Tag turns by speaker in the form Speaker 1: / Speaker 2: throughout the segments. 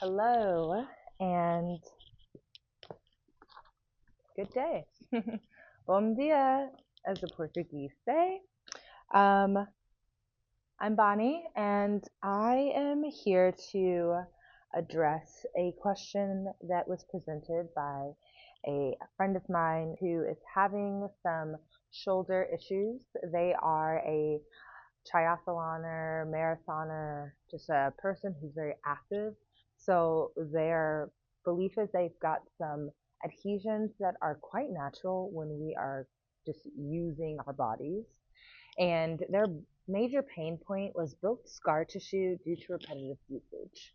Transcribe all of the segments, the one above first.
Speaker 1: Hello and good day. Bom dia, as the Portuguese say. Um, I'm Bonnie, and I am here to address a question that was presented by a friend of mine who is having some shoulder issues. They are a triathloner, marathoner, just a person who's very active. So their belief is they've got some adhesions that are quite natural when we are just using our bodies. And their major pain point was built scar tissue due to repetitive usage.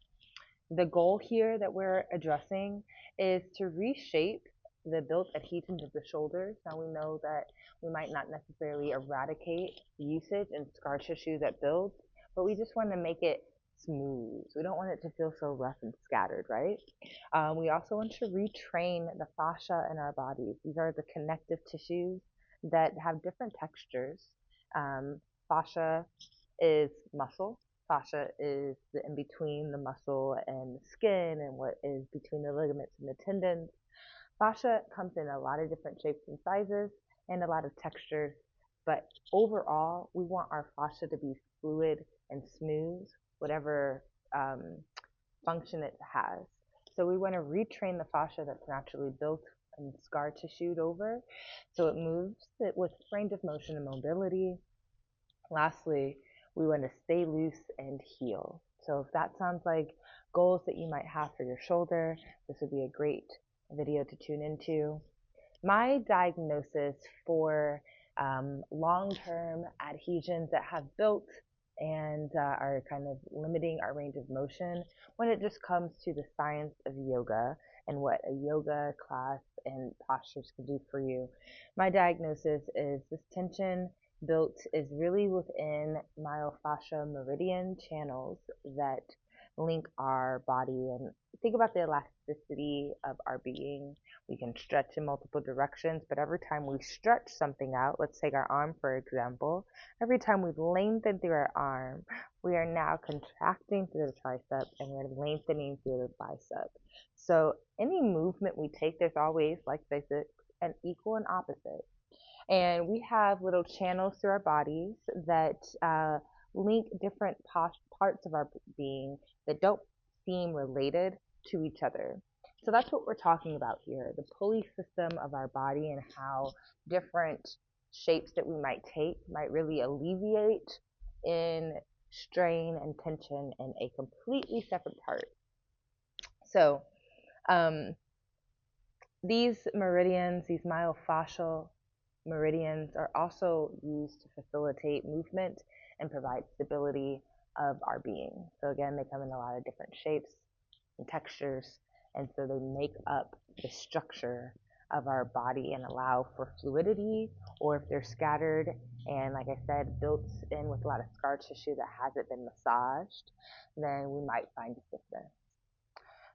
Speaker 1: The goal here that we're addressing is to reshape the built adhesions of the shoulders. Now we know that we might not necessarily eradicate usage and scar tissue that builds, but we just want to make it smooth. We don't want it to feel so rough and scattered, right? We also want to retrain the fascia in our bodies. These are the connective tissues that have different textures. Fascia is muscle. Fascia is the in between the muscle and the skin and what is between the ligaments and the tendons. Fascia comes in a lot of different shapes and sizes and a lot of textures, but overall, we want our fascia to be fluid and smooth, whatever um, function it has. So we want to retrain the fascia that's naturally built and scar tissued over so it moves it with range of motion and mobility. Lastly, we want to stay loose and heal. So if that sounds like goals that you might have for your shoulder, this would be a great video to tune into. My diagnosis for long-term adhesions that have built and are kind of limiting our range of motion when it just comes to the science of yoga and what a yoga class and postures can do for you. My diagnosis is this tension built is really within myofascial meridian channels that link our body, and think about the elasticity of our being. We can stretch in multiple directions, but every time we stretch something out, let's take our arm for example, every time we lengthen through our arm, we are now contracting through the tricep and we're lengthening through the bicep. So any movement we take, there's always, like physics, an equal and opposite. And we have little channels through our bodies that link different parts of our being that don't seem related to each other. So that's what we're talking about here, the pulley system of our body and how different shapes that we might take might really alleviate in strain and tension in a completely separate part. So um, these meridians, these myofascial meridians, are also used to facilitate movement and provide stability of our being. So again, they come in a lot of different shapes and textures, and so they make up the structure of our body and allow for fluidity, or if they're scattered and, like I said, built in with a lot of scar tissue that hasn't been massaged, then we might find stiffness.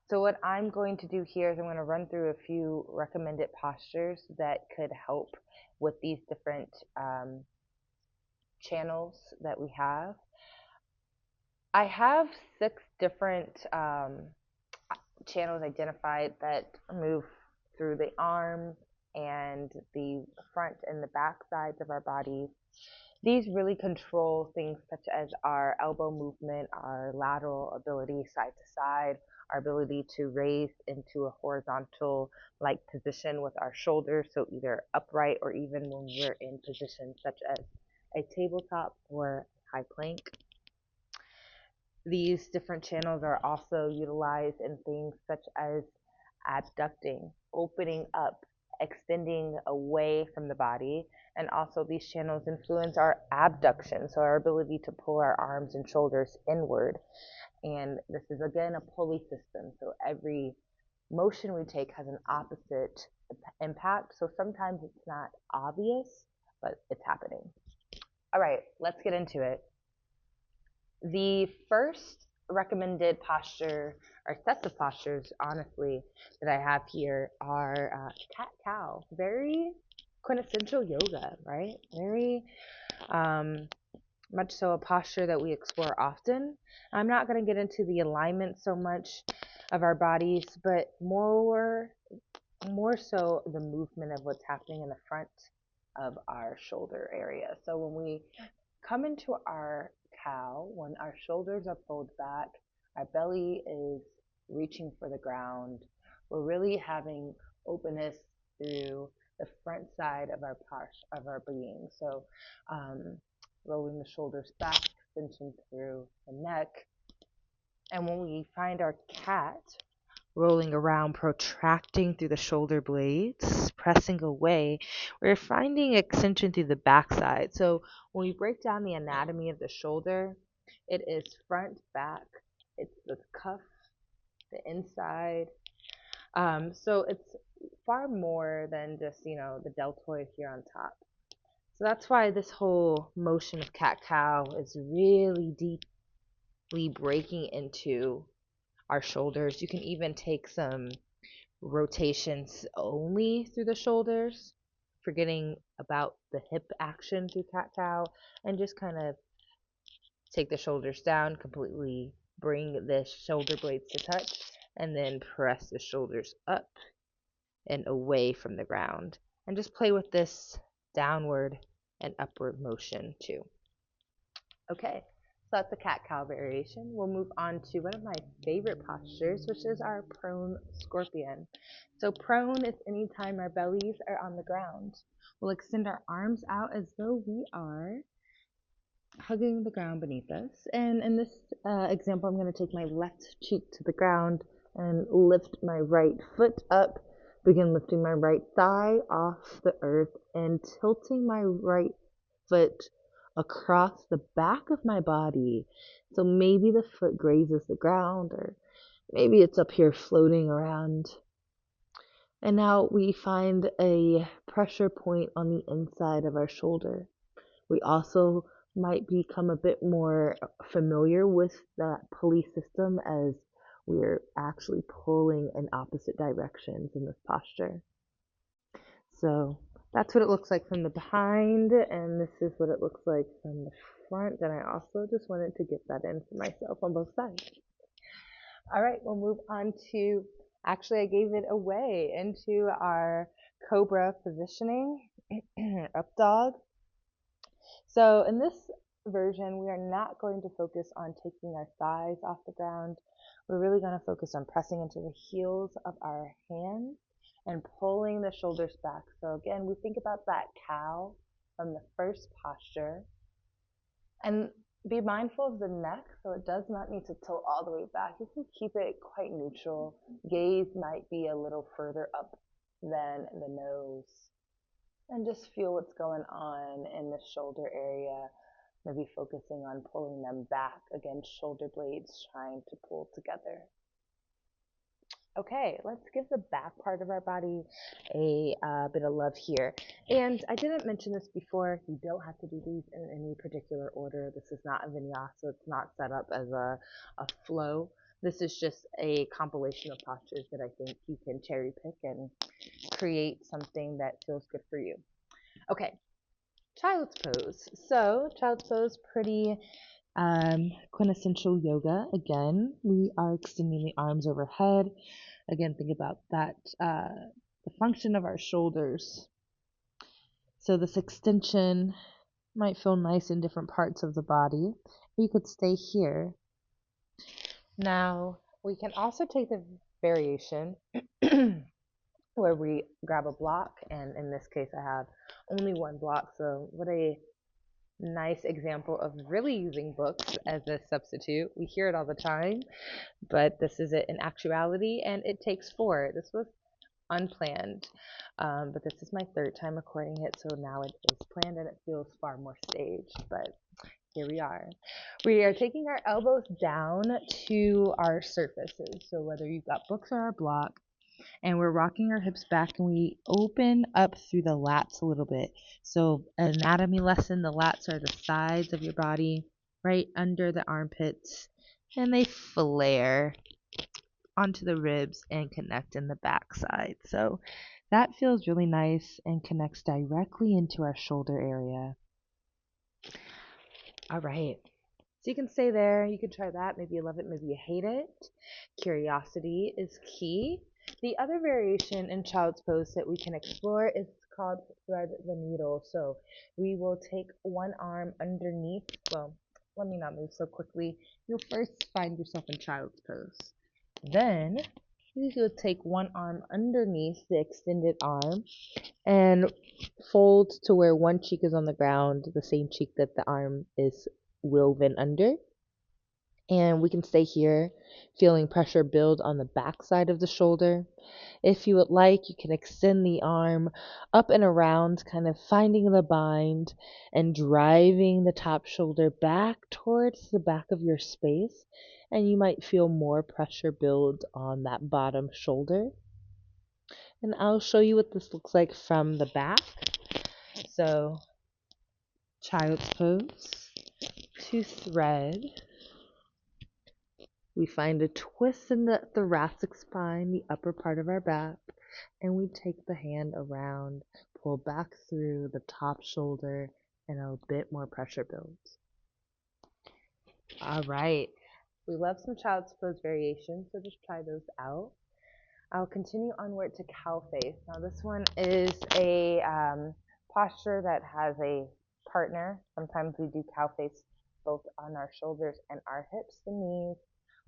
Speaker 1: So what I'm going to do here is I'm going to run through a few recommended postures that could help with these different channels that we have. I have 6 different channels identified that move through the arms and the front and the back sides of our bodies. These really control things such as our elbow movement, our lateral ability side to side, our ability to raise into a horizontal like position with our shoulders, so either upright or even when we're in positions such as a tabletop or high plank. These different channels are also utilized in things such as abducting, opening up, extending away from the body. And also these channels influence our abduction, so our ability to pull our arms and shoulders inward. And this is again a pulley system, so every motion we take has an opposite impact. So sometimes it's not obvious, but it's happening. All right, let's get into it. The first recommended posture, or sets of postures, honestly, that I have here are cat-cow. Very quintessential yoga, right? Very much so a posture that we explore often. I'm not going to get into the alignment so much of our bodies, but more so the movement of what's happening in the front of our shoulder area. So when we come into our cow, when our shoulders are pulled back, our belly is reaching for the ground, we're really having openness through the front side of our being. So rolling the shoulders back, extension through the neck. And when we find our cat rolling around, protracting through the shoulder blades, pressing away, we're finding extension through the backside. So when we break down the anatomy of the shoulder, it is front, back, it's the cuff, the inside. So it's far more than just, the deltoid here on top. So that's why this whole motion of cat-cow is really deeply breaking into our shoulders. You can even take some rotations only through the shoulders, forgetting about the hip action through cat-cow, and just kind of take the shoulders down, completely bring the shoulder blades to touch, and then press the shoulders up and away from the ground. And just play with this downward and upward motion too. Okay, so that's the cat-cow variation. We'll move on to one of my favorite postures, which is our prone scorpion. So prone is anytime our bellies are on the ground. We'll extend our arms out as though we are hugging the ground beneath us. And in this example, I'm going to take my left cheek to the ground and lift my right foot up. Begin lifting my right thigh off the earth and tilting my right foot across the back of my body. So maybe the foot grazes the ground, or maybe it's up here floating around. And now we find a pressure point on the inside of our shoulder. We also might become a bit more familiar with that pulley system as we're actually pulling in opposite directions in this posture. So that's what it looks like from the behind, and this is what it looks like from the front. And I also just wanted to get that in for myself on both sides. All right, we'll move on to, actually I gave it away, into our cobra positioning, up dog. So in this version, we are not going to focus on taking our thighs off the ground. We're really going to focus on pressing into the heels of our hands and pulling the shoulders back. So again, we think about that cow from the first posture. And be mindful of the neck, so it does not need to tilt all the way back. You can keep it quite neutral. Gaze might be a little further up than the nose. And just feel what's going on in the shoulder area. Maybe focusing on pulling them back against shoulder blades, trying to pull together. Okay, let's give the back part of our body a bit of love here. And I didn't mention this before, you don't have to do these in any particular order. This is not a vinyasa, it's not set up as a flow. This is just a compilation of postures that I think you can cherry pick and create something that feels good for you. Okay, child's pose. So child's pose, pretty quintessential yoga. Again, we are extending the arms overhead. Again, think about that, the function of our shoulders. So this extension might feel nice in different parts of the body. You could stay here. Now, we can also take the variation where we grab a block, and in this case I have only one block, so what a nice example of really using books as a substitute. We hear it all the time, but this is it in actuality, and it takes 4. This was unplanned, but this is my 3rd time recording it, so now it is planned and it feels far more staged, but here we are. We are taking our elbows down to our surfaces, so whether you've got books or our block, and we're rocking our hips back, and we open up through the lats a little bit. So anatomy lesson, the lats are the sides of your body, right under the armpits, and they flare onto the ribs and connect in the back side. So that feels really nice and connects directly into our shoulder area. All right. So you can stay there. You can try that. Maybe you love it, maybe you hate it. Curiosity is key. The other variation in child's pose that we can explore is called thread the needle. So we will take one arm underneath. Well, let me not move so quickly. You'll first find yourself in child's pose. Then you will take one arm underneath the extended arm and fold to where one cheek is on the ground, the same cheek that the arm is woven under. And we can stay here, feeling pressure build on the back side of the shoulder. If you would like, you can extend the arm up and around, kind of finding the bind and driving the top shoulder back towards the back of your space. And you might feel more pressure build on that bottom shoulder. And I'll show you what this looks like from the back. So, child's pose, to thread. We find a twist in the thoracic spine, the upper part of our back, and we take the hand around, pull back through the top shoulder, and a bit more pressure builds. All right. We love some child's pose variations, so just try those out. I'll continue onward to cow face. Now this one is a posture that has a partner. Sometimes we do cow face both on our shoulders and our hips and knees.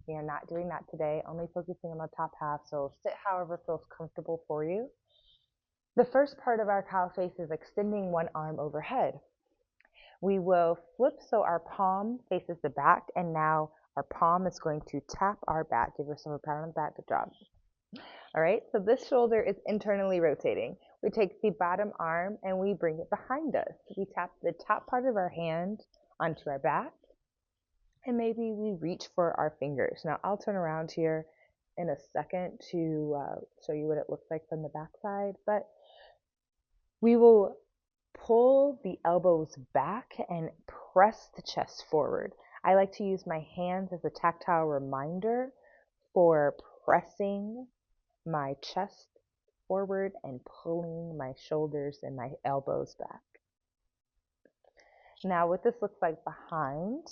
Speaker 1: We are not doing that today, only focusing on the top half, so sit however feels comfortable for you. The first part of our cow face is extending one arm overhead. We will flip so our palm faces the back, and now our palm is going to tap our back. Give yourself a pat on the back, good job. All right, so this shoulder is internally rotating. We take the bottom arm and we bring it behind us. We tap the top part of our hand onto our back, and maybe we reach for our fingers. Now I'll turn around here in a second to show you what it looks like from the back side, but we will pull the elbows back and press the chest forward. I like to use my hands as a tactile reminder for pressing my chest forward and pulling my shoulders and my elbows back. Now what this looks like behind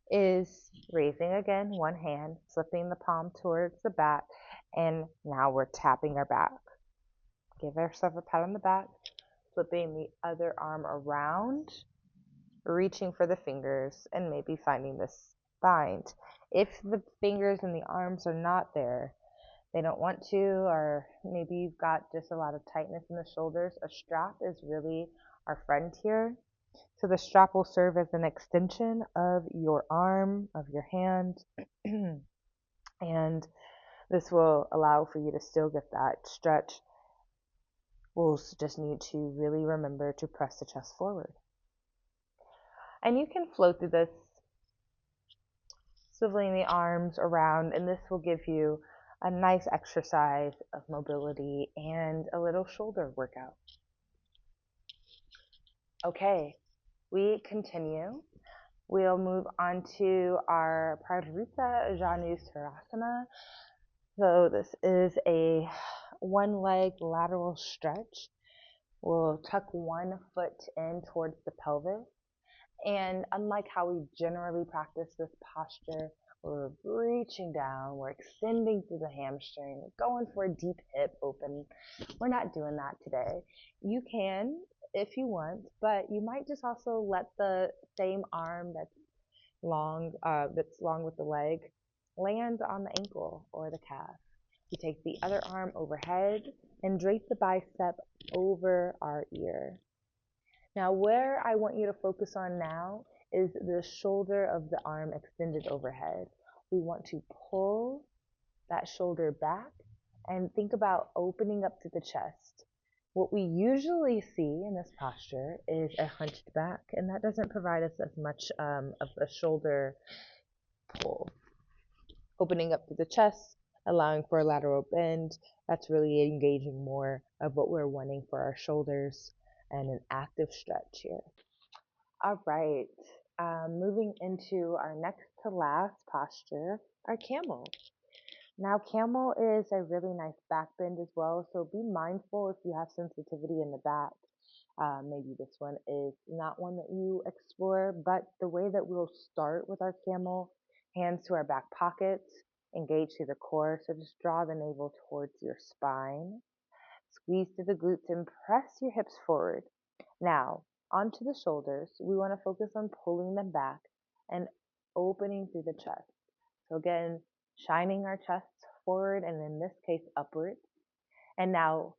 Speaker 1: is raising again one hand, flipping the palm towards the back, and now we're tapping our back. Give ourselves a pat on the back, flipping the other arm around, reaching for the fingers, and maybe finding this bind. If the fingers and the arms are not there, they don't want to, or maybe you've got just a lot of tightness in the shoulders, a strap is really our friend here. So the strap will serve as an extension of your arm, of your hand, and this will allow for you to still get that stretch. We'll just need to really remember to press the chest forward. And you can flow through this, swiveling the arms around, and this will give you a nice exercise of mobility and a little shoulder workout. Okay, we continue. We'll move on to our Pradhrita Janusarasana. So this is a one-leg lateral stretch. We'll tuck one foot in towards the pelvis. And unlike how we generally practice this posture, we're reaching down, we're extending through the hamstring, going for a deep hip open. We're not doing that today. You can if you want, but you might just also let the same arm that's long with the leg land on the ankle or the calf. You take the other arm overhead and drape the bicep over our ear. Now, where I want you to focus on now is the shoulder of the arm extended overhead. We want to pull that shoulder back and think about opening up to the chest. What we usually see in this posture is a hunched back, and that doesn't provide us as much of a shoulder pull. Opening up to the chest, allowing for a lateral bend, that's really engaging more of what we're wanting for our shoulders and an active stretch here. All right, moving into our next to last posture, our camel. Now, camel is a really nice back bend as well, so be mindful if you have sensitivity in the back. Maybe this one is not one that you explore, but the way that we'll start with our camel, hands to our back pockets, engage through the core. So just draw the navel towards your spine, squeeze through the glutes and press your hips forward. Now, onto the shoulders, we want to focus on pulling them back and opening through the chest. So again, shining our chests forward and in this case upward. And now,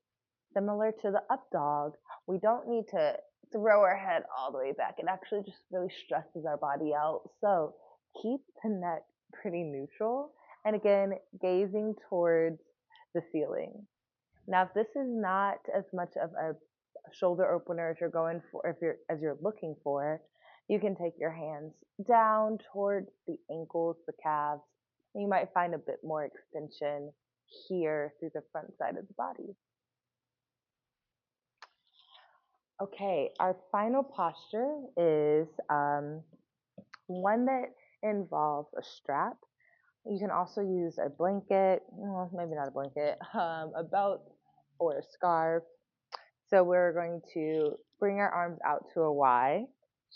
Speaker 1: similar to the up dog, we don't need to throw our head all the way back. It actually just really stresses our body out. So keep the neck pretty neutral. And again, gazing towards the ceiling. Now, if this is not as much of a shoulder opener as you're going for, as you're looking for, you can take your hands down towards the ankles, the calves, and you might find a bit more extension here through the front side of the body. Okay, our final posture is one that involves a strap. You can also use a blanket, well, maybe not a blanket, a belt or a scarf. So we're going to bring our arms out to a Y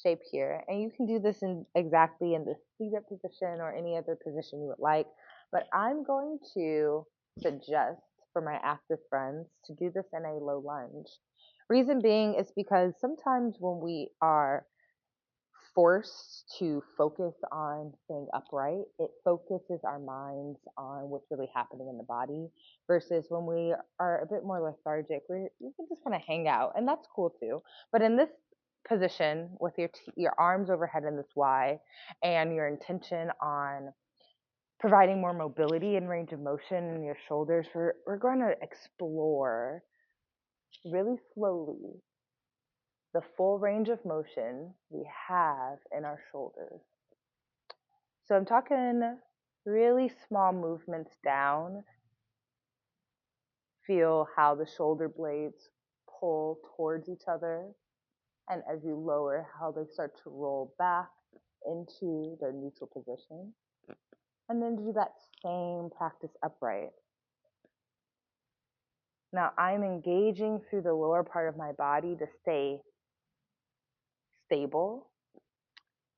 Speaker 1: shape here. And you can do this exactly in the seated position or any other position you would like. But I'm going to suggest for my active friends to do this in a low lunge. Reason being is because sometimes when we are forced to focus on staying upright, it focuses our minds on what's really happening in the body versus when we are a bit more lethargic, you can just kind of hang out, and that's cool too. But in this position with your arms overhead in this Y and your intention on providing more mobility and range of motion in your shoulders, we're going to explore really slowly the full range of motion we have in our shoulders. So I'm talking really small movements down. Feel how the shoulder blades pull towards each other. And as you lower, how they start to roll back into their neutral position. And then do that same practice upright. Now I'm engaging through the lower part of my body to stay stable.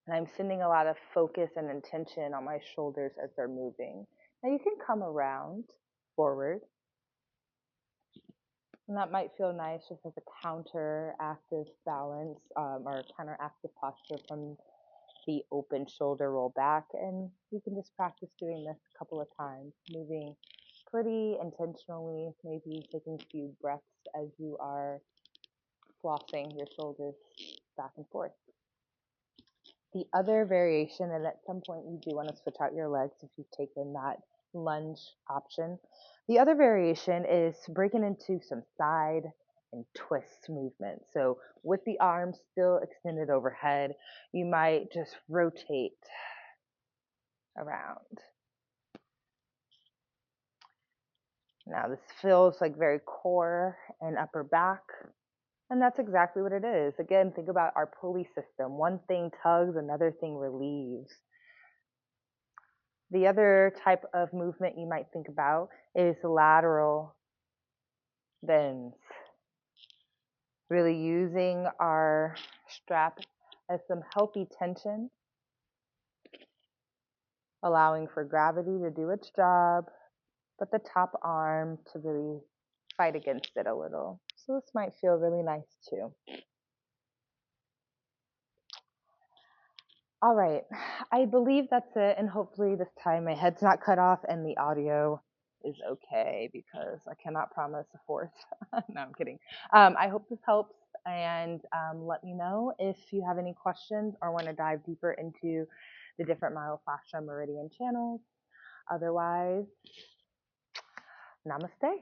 Speaker 1: And I'm sending a lot of focus and intention on my shoulders as they're moving. Now you can come around forward. And that might feel nice just as a counteractive balance or counteractive posture from the open shoulder roll back. And you can just practice doing this a couple of times, moving pretty intentionally, maybe taking a few breaths as you are flossing your shoulders back and forth. The other variation, and at some point you do want to switch out your legs if you've taken that lunge option. The other variation is breaking into some side and twist movement. So with the arms still extended overhead, you might just rotate around. Now this feels like very core and upper back. And that's exactly what it is. Again, think about our pulley system. One thing tugs, another thing relieves. The other type of movement you might think about is lateral bends. Really using our strap as some healthy tension, allowing for gravity to do its job, but the top arm to really fight against it a little. So this might feel really nice too. All right, I believe that's it, and hopefully this time my head's not cut off and the audio is okay, because I cannot promise a fourth. No, I'm kidding. I hope this helps, and let me know if you have any questions or want to dive deeper into the different myofascial meridian channels. Otherwise, namaste.